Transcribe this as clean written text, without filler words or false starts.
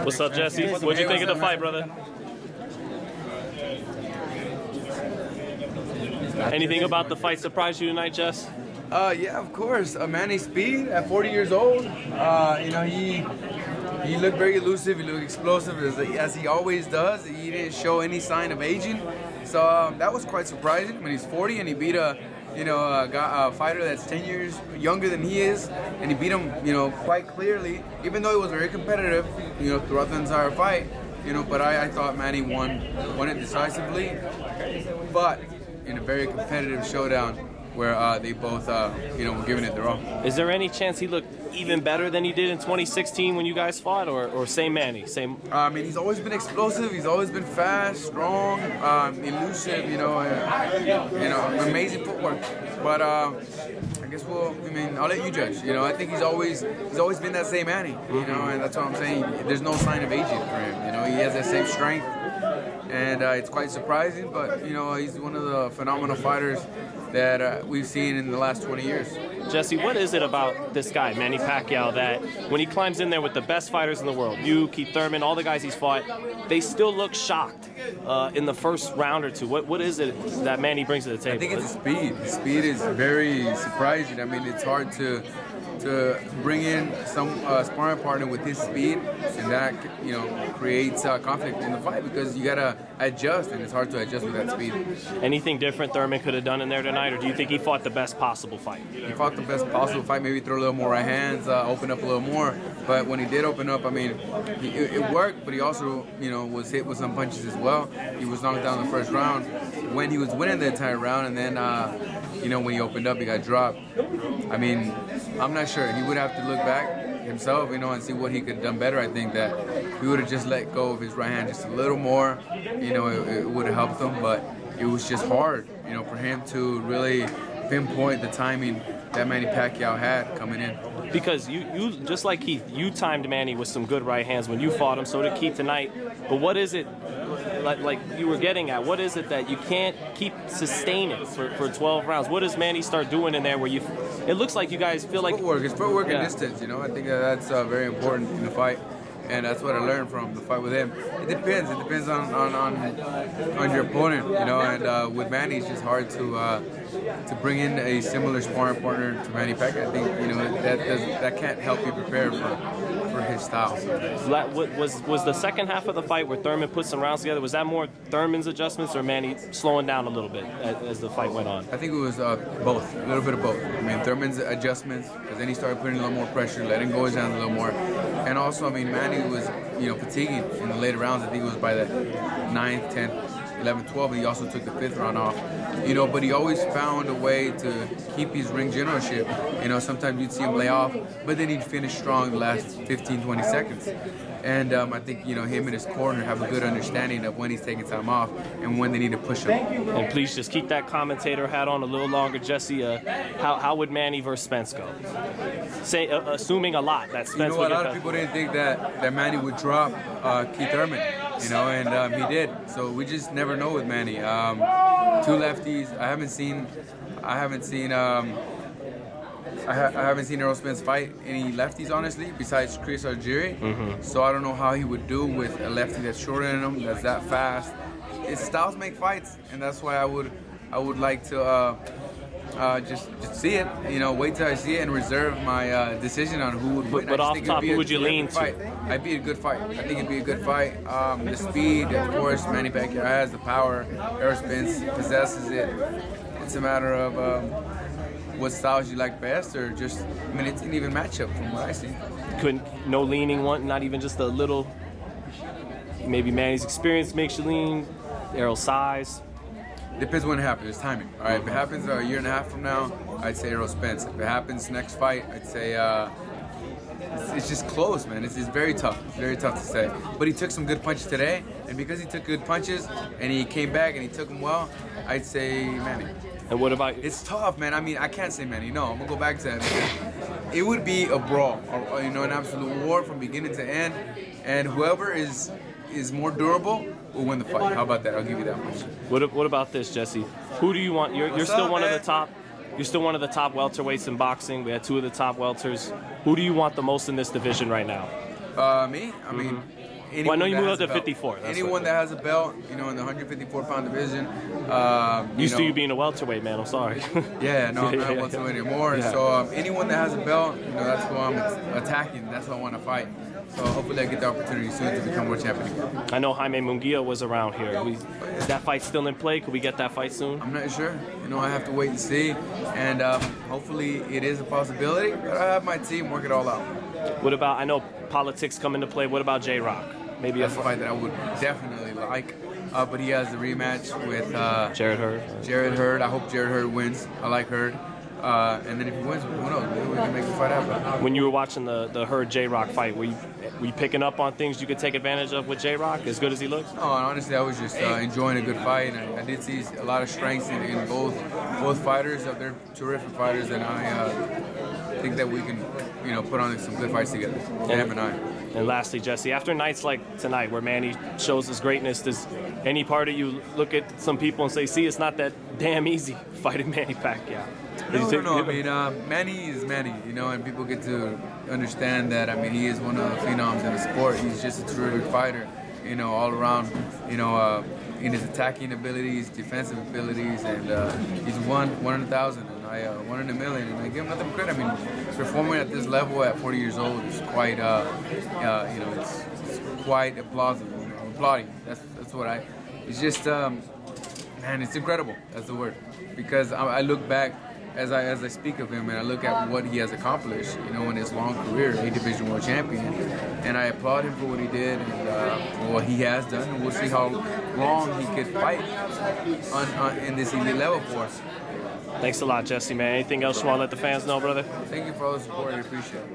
What's up, Jesse? What'd you think of the fight, brother? Anything about the fight surprised you tonight, Jess? Yeah, of course. Manny's speed at 40 years old. He looked very elusive. He looked explosive as he always does. He didn't show any sign of aging, so that was quite surprising. When he's 40 and he beat a fighter that's 10 years younger than he is, and he beat him, quite clearly. Even though it was very competitive, throughout the entire fight, But I thought Manny won it decisively, but in a very competitive showdown where they both, were giving it their all. Is there any chance he looked even better than he did in 2016 when you guys fought, or same Manny? Same. He's always been explosive. He's always been fast, strong, elusive. Amazing footwork. But I guess I'll let you judge. I think he's always been that same Manny. And that's what I'm saying. There's no sign of aging for him. He has that same strength, and it's quite surprising. But he's one of the phenomenal fighters that we've seen in the last 20 years. Jesse, what is it about this guy, Manny Pacquiao, that when he climbs in there with the best fighters in the world, you, Keith Thurman, all the guys he's fought, they still look shocked in the first round or two? What is it that Manny brings to the table? I think it's the speed. The speed is very surprising. It's hard to bring in some sparring partner with his speed, and that creates conflict in the fight because you gotta adjust, and it's hard to adjust with that speed. Anything different Thurman could have done in there tonight, or do you think he fought the best possible fight? He fought the best possible fight. Maybe throw a little more right hands, open up a little more. But when he did open up, it worked. But he also, was hit with some punches as well. He was knocked down in the first round when he was winning the entire round, and then when he opened up, he got dropped. I'm not sure. He would have to look back himself, and see what he could have done better. I think that if he would have just let go of his right hand just a little more, it would have helped him. But it was just hard, for him to really pinpoint the timing that Manny Pacquiao had coming in. Because you just like Keith, you timed Manny with some good right hands when you fought him. So did Keith tonight. But what is it, like you were getting at, what is it that you can't keep sustaining for 12 rounds? What does Manny start doing in there where it looks like you guys feel like... It's footwork and distance, I think that's very important in the fight. And that's what I learned from the fight with him. It depends on your opponent, and with Manny, it's just hard to bring in a similar sparring partner to Manny Pacquiao. I think, that can't help you prepare for his style. Was the second half of the fight where Thurman put some rounds together, was that more Thurman's adjustments or Manny slowing down a little bit as the fight went on? I think it was both, a little bit of both. Thurman's adjustments, because then he started putting a little more pressure, letting go his hands a little more. And also, Manny was, fatiguing in the later rounds. I think it was by the 9th, 10th, 11th, 12th, and he also took the 5th round off. But he always found a way to keep his ring generalship. Sometimes you'd see him lay off, but then he'd finish strong the last 15, 20 seconds. And I think, him and his corner have a good understanding of when he's taking time off and when they need to push him. And please just keep that commentator hat on a little longer, Jesse. How would Manny versus Spence go? Assuming a lot that Spence would a lot of people didn't think that Manny would drop Keith Thurman, and he did. So we just never know with Manny. Two lefties. I haven't seen Errol Spence fight any lefties, honestly, besides Chris Algieri. So I don't know how he would do with a lefty that's shorter than him, that's that fast. His styles make fights, and that's why I would like to just see it. Wait till I see it and reserve my decision on who would win. But off top, who would you lean to? It'd be a good fight. I think it'd be a good fight. The speed, of course, Manny Pacquiao has the power. Errol Spence possesses it. It's a matter of what styles you like best, or just, it's an even matchup from what I see. No leaning one, not even just a little, maybe Manny's experience makes you lean, Errol's size? Depends when it happens, it's timing. All right, if it happens a year and a half from now, I'd say Errol Spence. If it happens next fight, I'd say it's just close, man. It's very tough. It's very tough to say. But he took some good punches today, and because he took good punches and he came back and he took them well, I'd say Manny. And what about... It's tough, man. I can't say Manny. No, I'm going to go back to that. It would be a brawl, or, an absolute war from beginning to end. And whoever is more durable will win the fight. How about that? I'll give you that much. What about this, Jesse? Who do you want? You're still one of the top. you're still one of the top welterweights in boxing. We had 2 of the top welters. Who do you want the most in this division right now? Me? I mean, Well, I know you moved up to belt. 54. Anyone that has a belt, you know, in the 154-pound division. Used to you being a welterweight, man. I'm sorry. Yeah, no, I'm not welterweight anymore. Yeah. So anyone that has a belt, you know, that's who I'm attacking. That's who I want to fight. So hopefully I get the opportunity soon to become world champion again. I know Jaime Munguia was around here. Is that fight still in play? Could we get that fight soon? I'm not sure. You know, I have to wait and see. And hopefully it is a possibility. But I have my team work it all out. What about, I know politics come into play. What about J-Rock? Maybe That's a fight that I would definitely like. But he has the rematch with Jared Hurd. Jared Hurd. I hope Jared Hurd wins. I like Hurd. And then if he wins, who knows? Maybe we can make the fight happen. When you were watching the Hurd J-Rock fight, were you picking up on things you could take advantage of with J-Rock, as good as he looks? No, honestly, I was just enjoying a good fight. And I did see a lot of strengths in both fighters. They're terrific fighters, and I think that we can, you know, put on some good fights together. Him and I. And lastly, Jesse, after nights like tonight where Manny shows his greatness, does any part of you look at some people and say, see, it's not that damn easy fighting Manny Pacquiao? No. I mean, Manny is Manny, you know, and people get to understand that. I mean, he is one of the phenoms in the sport. He's just a terrific fighter, you know, all around, you know, in his attacking abilities, defensive abilities, and he's one in 1,000, and I 1 in a million, and I give him nothing but credit. I mean, performing at this level at 40 years old is quite, you know, it's quite applauding. That's what I. It's just, man, it's incredible. That's the word, because I look back. As I speak of him and I look at what he has accomplished, you know, in his long career, 8 division world champion, and I applaud him for what he did and for what he has done, and we'll see how long he could fight in this elite level for us. Thanks a lot, Jesse, man. Anything else you want to let the fans know, brother? Thank you for all the support. I appreciate it.